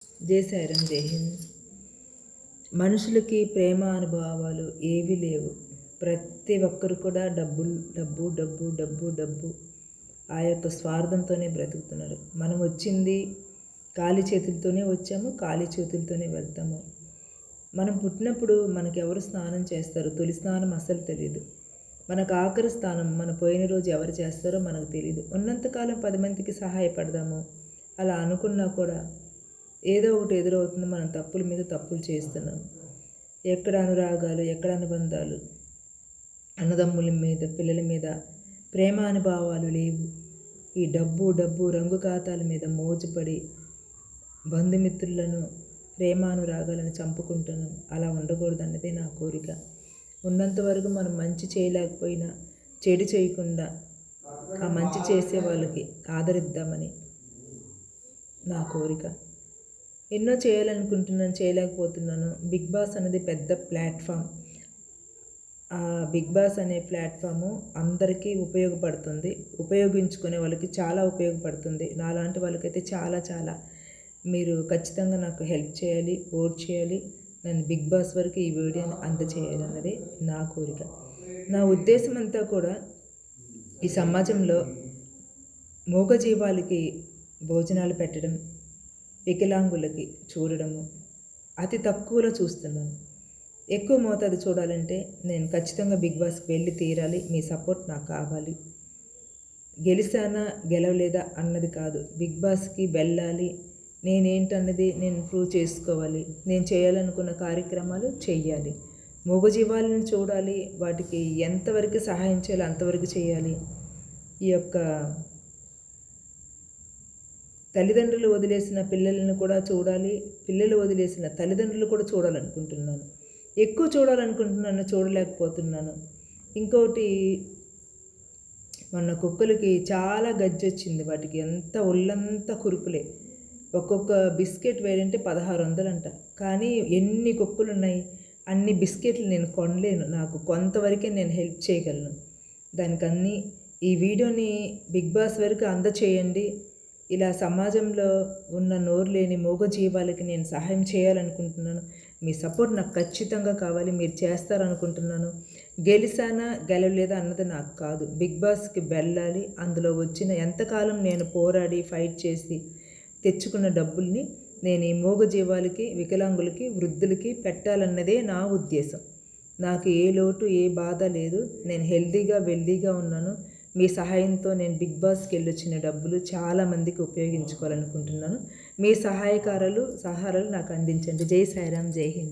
జై సాయిరామ్, జై హింద్. మనుషులకి ప్రేమ అనుభవాలు ఏవి లేవు. ప్రతి ఒక్కరు కూడా డబ్బు డబ్బు డబ్బు డబ్బు డబ్బు ఆ యొక్క స్వార్థంతోనే బ్రతుకుతున్నారు. మనం వచ్చింది ఖాళీ చేతులతోనే వచ్చాము, ఖాళీ చేతులతోనే వెళ్తాము. మనం పుట్టినప్పుడు మనకు ఎవరు స్నానం చేస్తారు? తొలి స్నానం అసలు తెలియదు. మనకు ఆఖరి స్నానం మన పోయిన రోజు ఎవరు చేస్తారో మనకు తెలియదు. ఉన్నంతకాలం 10 మందికి సహాయపడదాము అలా అనుకున్నా కూడా ఏదో ఒకటి ఎదురవుతుంది. మనం తప్పుల మీద తప్పులు చేస్తున్నాం. ఎక్కడ అనురాగాలు, ఎక్కడ అనుబంధాలు, అన్నదమ్ముల మీద, పిల్లల మీద ప్రేమ అనుభవాలు లేవు. ఈ డబ్బు డబ్బు రంగు ఖాతాల మీద మోజుపడి బంధుమిత్రులను, ప్రేమానురాగాలను చంపుకుంటున్నాం. అలా ఉండకూడదు అన్నదే నా కోరిక. ఉన్నంతవరకు మనం మంచి చేయలేకపోయినా చెడు చేయకుండా ఆ మంచి చేసే వాళ్ళకి ఆదరిద్దామని నా కోరిక. ఎన్నో చేయాలనుకుంటున్నాను, చేయలేకపోతున్నాను. బిగ్ బాస్ అనేది పెద్ద ప్లాట్ఫామ్. ఆ బిగ్ బాస్ అనే ప్లాట్ఫాము అందరికీ ఉపయోగపడుతుంది. ఉపయోగించుకునే వాళ్ళకి చాలా ఉపయోగపడుతుంది. నాలాంటి వాళ్ళకైతే చాలా చాలా. మీరు ఖచ్చితంగా నాకు హెల్ప్ చేయాలి, ఓట్ చేయాలి. నన్ను బిగ్ బాస్ వరకు ఈ వీడియోని అందచేయాలన్నది నా కోరిక. నా ఉద్దేశం అంతా కూడా ఈ సమాజంలో మూగజీవాలకి భోజనాలు పెట్టడం, వికలాంగులకి చూడడము అతి తక్కువలో చూస్తున్నాను. ఎక్కువ మోతాదు చూడాలంటే నేను ఖచ్చితంగా బిగ్ బాస్కి వెళ్ళి తీరాలి. మీ సపోర్ట్ నాకు కావాలి. గెలిచానా గెలవలేదా అన్నది కాదు, బిగ్ బాస్కి వెళ్ళాలి. నేనేంటన్నది నేను ప్రూవ్ చేసుకోవాలి. నేను చేయాలనుకున్న కార్యక్రమాలు చెయ్యాలి. మూగజీవాలను చూడాలి. వాటికి ఎంతవరకు సహాయం చేయాలో అంతవరకు చేయాలి. ఈ యొక్క తల్లిదండ్రులు వదిలేసిన పిల్లలను కూడా చూడాలి. పిల్లలు వదిలేసిన తల్లిదండ్రులు కూడా చూడాలనుకుంటున్నాను. ఎక్కువ చూడాలనుకుంటున్నాను, చూడలేకపోతున్నాను. ఇంకోటి, మొన్న కుక్కలకి చాలా గజ్జి వచ్చింది. వాటికి ఎంత ఒళ్ళంతా కురుపులే. ఒక్కొక్క బిస్కెట్ వేయంటే 1600 అంట. కానీ ఎన్ని కుక్కలు ఉన్నాయి, అన్ని బిస్కెట్లు నేను కొనలేను. నాకు కొంతవరకే నేను హెల్ప్ చేయగలను. దానికన్నీ ఈ వీడియోని బిగ్ బాస్ వరకు అందచేయండి. ఇలా సమాజంలో ఉన్న నోరు లేని మూగజీవాలకి నేను సహాయం చేయాలనుకుంటున్నాను. మీ సపోర్ట్ నాకు ఖచ్చితంగా కావాలి. మీరు చేస్తారనుకుంటున్నాను. గెలిచానా గెలవలేదా అన్నది నాకు కాదు. బిగ్ బాస్కి వెళ్ళాలి. అందులో వచ్చిన ఎంతకాలం నేను పోరాడి ఫైట్ చేసి తెచ్చుకున్న డబ్బుల్ని నేను ఈ మూగజీవాలకి, వికలాంగులకి, వృద్ధులకి పెట్టాలన్నదే నా ఉద్దేశం. నాకు ఏ లోటు, ఏ బాధ లేదు. నేను హెల్తీగా ఉన్నాను. మీ సహాయంతో నేను బిగ్ బాస్కి వెళ్ళొచ్చిన డబ్బులు చాలామందికి ఉపయోగించుకోవాలనుకుంటున్నాను. మీ సహారాలు నాకు అందించండి. జై సాయిరామ్, జై హింద్.